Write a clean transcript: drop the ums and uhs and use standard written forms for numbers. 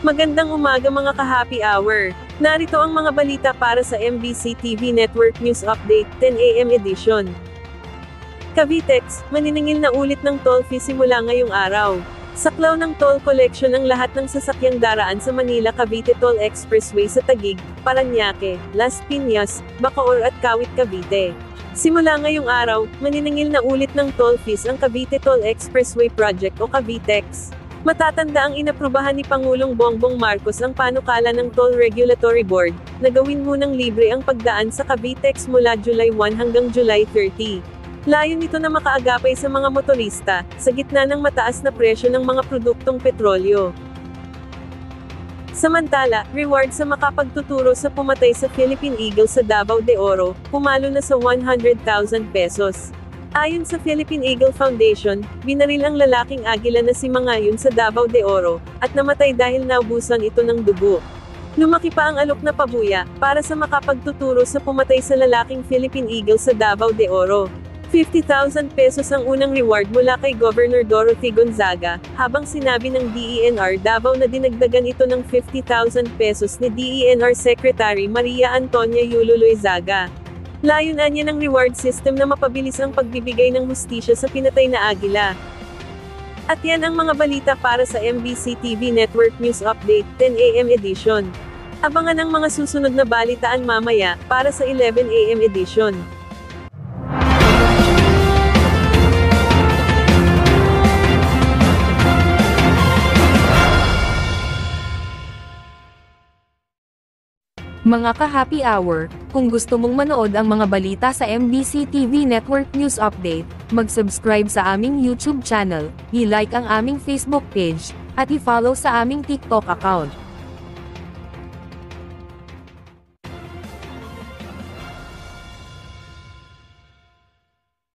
Magandang umaga mga ka-happy hour. Narito ang mga balita para sa MBC TV Network News Update, 10 AM edition. Cavitex, maniningil na ulit ng toll fee simula ngayong araw. Saklaw ng toll collection ang lahat ng sasakyang daraan sa Manila-Cavite Toll Expressway sa Taguig, Parañaque, Las Piñas, Bacoor at Kawit, Cavite. Simula ngayong araw, maniningil na ulit ng toll fees ang Cavite Toll Expressway Project o Cavitex. Matatanda ang inaprubahan ni Pangulong Bongbong Marcos ang panukala ng Toll Regulatory Board, na gawin munang libre ang pagdaan sa Cavitex mula July 1 hanggang July 30. Layon nito na makaagapay sa mga motorista, sa gitna ng mataas na presyo ng mga produktong petrolyo. Samantala, reward sa makapagtuturo sa pumatay sa Philippine Eagle sa Davao de Oro, pumalo na sa 100,000 pesos. Ayon sa Philippine Eagle Foundation, binaril ang lalaking agila na si Mangayon sa Davao de Oro, at namatay dahil naubusan ito ng dugo. Lumaki pa ang alok na pabuya, para sa makapagtuturo sa pumatay sa lalaking Philippine Eagle sa Davao de Oro. 50,000 pesos ang unang reward mula kay Governor Dorothy Gonzaga, habang sinabi ng DENR Davao na dinagdagan ito ng 50,000 pesos ni DENR Secretary Maria Antonia Yulo Loizaga. Layunan niya ng reward system na mapabilis ang pagbibigay ng hustisya sa pinatay na agila. At yan ang mga balita para sa MBC TV Network News Update, 10 AM edition. Abangan ang mga susunod na balitaan mamaya, para sa 11 AM edition. Mga ka-happy hour, kung gusto mong manood ang mga balita sa MBC TV Network News Update, mag-subscribe sa aming YouTube channel, i-like ang aming Facebook page, at i-follow sa aming TikTok account.